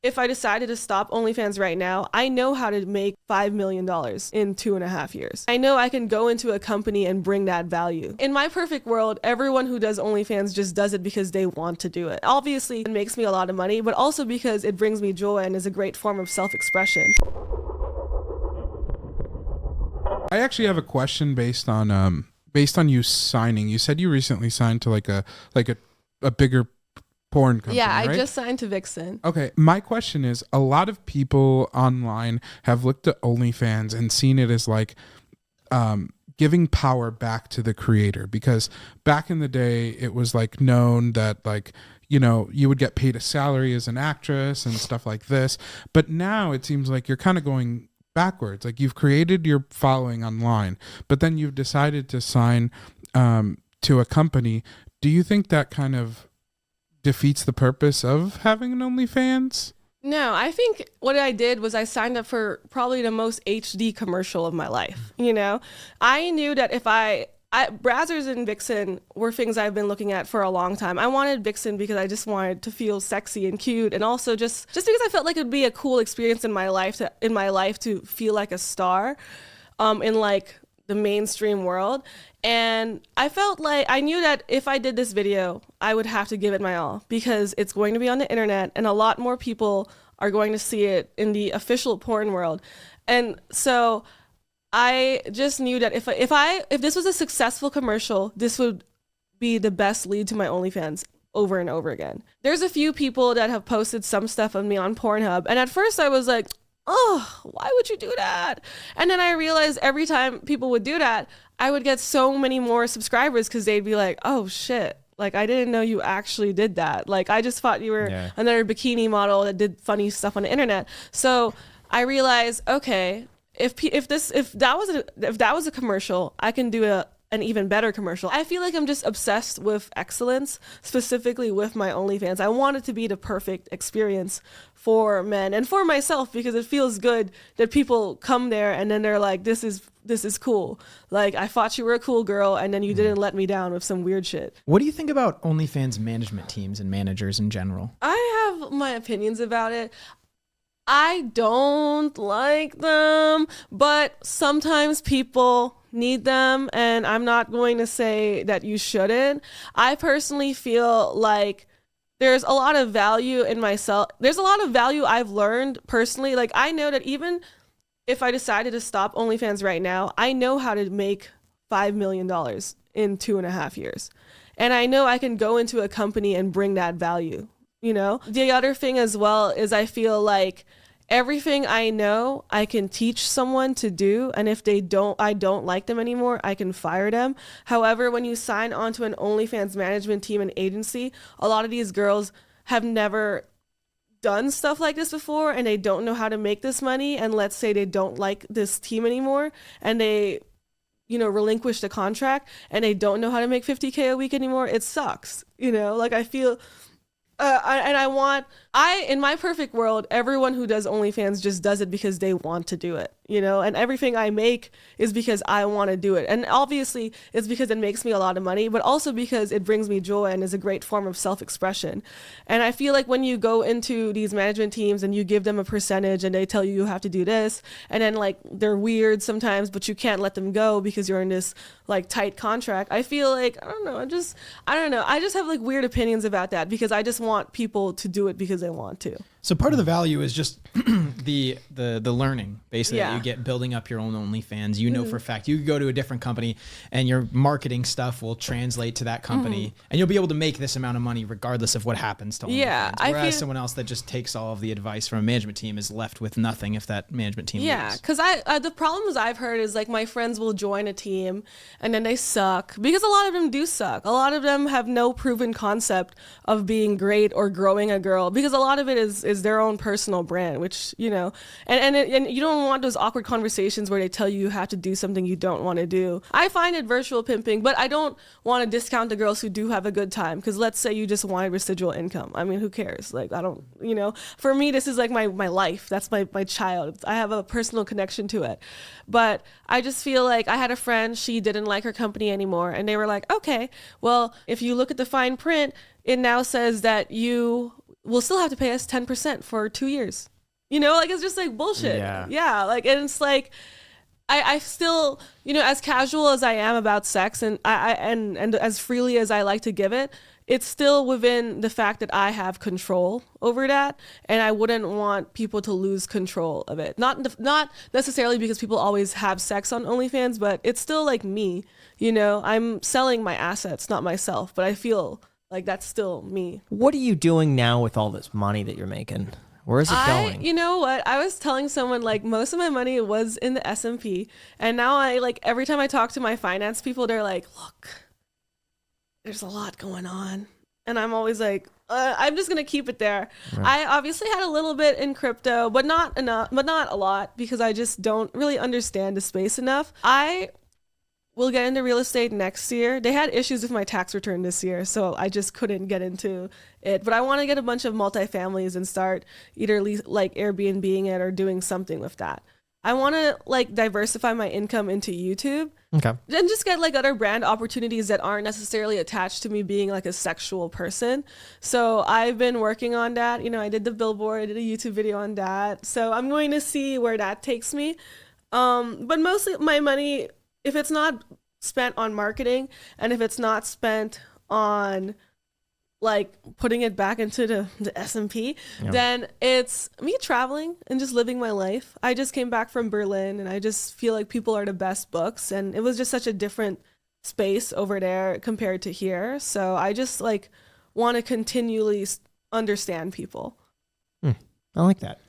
if I decided to stop OnlyFans right now, I know how to make $5 million in 2.5 years. I know I can go into a company and bring that value. In my perfect world, everyone who does OnlyFans just does it because they want to do it. Obviously, it makes me a lot of money, but also because it brings me joy and is a great form of self-expression. I actually have a question based on you signing. You said you recently signed to like a bigger porn company. Yeah, I right? just signed to Vixen. Okay, my question is, a lot of people online have looked at OnlyFans and seen it as like giving power back to the creator, because back in the day it was like known that like, you know, you would get paid a salary as an actress and stuff like this, but now it seems like you're kind of going backwards. Like, you've created your following online, but then you've decided to sign to a company. Do you think that kind of defeats the purpose of having an OnlyFans? No, I think what I did was I signed up for probably the most HD commercial of my life. You know, I knew that if Brazzers and Vixen were things I've been looking at for a long time. I wanted Vixen because I just wanted to feel sexy and cute, and also just because I felt like it would be a cool experience in my life to feel like a star in like the mainstream world. And I felt like I knew that if I did this video, I would have to give it my all, because it's going to be on the internet and a lot more people are going to see it in the official porn world. And so I just knew that if this was a successful commercial, this would be the best lead to my OnlyFans over and over again. There's a few people that have posted some stuff of me on Pornhub, and at first I was like, oh, why would you do that? And then I realized every time people would do that, I would get so many more subscribers, because they'd be like, oh shit, like I didn't know you actually did that. Like I just thought you were another bikini model that did funny stuff on the internet. So I realized, okay, if that was a commercial, I can do an even better commercial. I feel like I'm just obsessed with excellence, specifically with my OnlyFans. I want it to be the perfect experience for men and for myself, because it feels good that people come there and then they're like, this is cool. Like, I thought you were a cool girl and then you didn't let me down with some weird shit. What do you think about OnlyFans management teams and managers in general? I have my opinions about it. I don't like them, but sometimes people need them, and I'm not going to say that you shouldn't. I personally feel like there's a lot of value in myself. There's a lot of value I've learned personally. Like, I know that even if I decided to stop OnlyFans right now, I know how to make $5 million in 2.5 years. And I know I can go into a company and bring that value, you know? The other thing as well is I feel like everything I know, I can teach someone to do, and if I don't like them anymore, I can fire them. However, when you sign onto an OnlyFans management team and agency, a lot of these girls have never done stuff like this before, and they don't know how to make this money, and let's say they don't like this team anymore, and they, you know, relinquish the contract, and they don't know how to make $50K a week anymore. It sucks, you know? Like, I feel... in my perfect world, everyone who does OnlyFans just does it because they want to do it, you know, and everything I make is because I want to do it. And obviously it's because it makes me a lot of money, but also because it brings me joy and is a great form of self-expression. And I feel like when you go into these management teams and you give them a percentage and they tell you have to do this, and then like they're weird sometimes, but you can't let them go because you're in this like tight contract. I feel like, I don't know. I just have like weird opinions about that, because I just want people to do it because they want to. So part of the value is just the learning, basically, that you get building up your own OnlyFans. You know, for a fact, you could go to a different company and your marketing stuff will translate to that company, and you'll be able to make this amount of money regardless of what happens to OnlyFans. Yeah, whereas someone else that just takes all of the advice from a management team is left with nothing if that management team leaves. Because the problems I've heard is like my friends will join a team and then they suck, because a lot of them do suck. A lot of them have no proven concept of being great or growing a girl, because a lot of it is their own personal brand, which, you know, and you don't want those awkward conversations where they tell you have to do something you don't want to do. I find it virtual pimping, but I don't want to discount the girls who do have a good time, because let's say you just wanted residual income. I mean, who cares? Like, I don't, you know, for me, this is like my life. That's my child. I have a personal connection to it. But I just feel like I had a friend, she didn't like her company anymore, and they were like, okay, well, if you look at the fine print, it now says that you will still have to pay us 10% for 2 years. You know, like, it's just like bullshit. Yeah. Like, and it's like, I still, you know, as casual as I am about sex and and as freely as I like to give it, it's still within the fact that I have control over that, and I wouldn't want people to lose control of it. Not necessarily because people always have sex on OnlyFans, but it's still like me, you know, I'm selling my assets, not myself, but I feel like that's still me. What are you doing now with all this money that you're making? Where is it going? You know what? I was telling someone, like, most of my money was in the S&P, and now I, like, every time I talk to my finance people, they're like, look, there's a lot going on. And I'm always like, I'm just going to keep it there. Right. I obviously had a little bit in crypto, but not enough, but not a lot, because I just don't really understand the space enough. I will get into real estate next year. They had issues with my tax return this year, so I just couldn't get into it. But I want to get a bunch of multifamilies and start either like Airbnb-ing it or doing something with that. I want to like diversify my income into YouTube. Okay. And just get like other brand opportunities that aren't necessarily attached to me being like a sexual person. So I've been working on that. You know, I did the billboard, I did a YouTube video on that. So I'm going to see where that takes me. But mostly my money, if it's not spent on marketing and if it's not spent on like putting it back into the S&P, then it's me traveling and just living my life. I just came back from Berlin and I just feel like people are the best books, and it was just such a different space over there compared to here. So I just like want to continually understand people. I like that.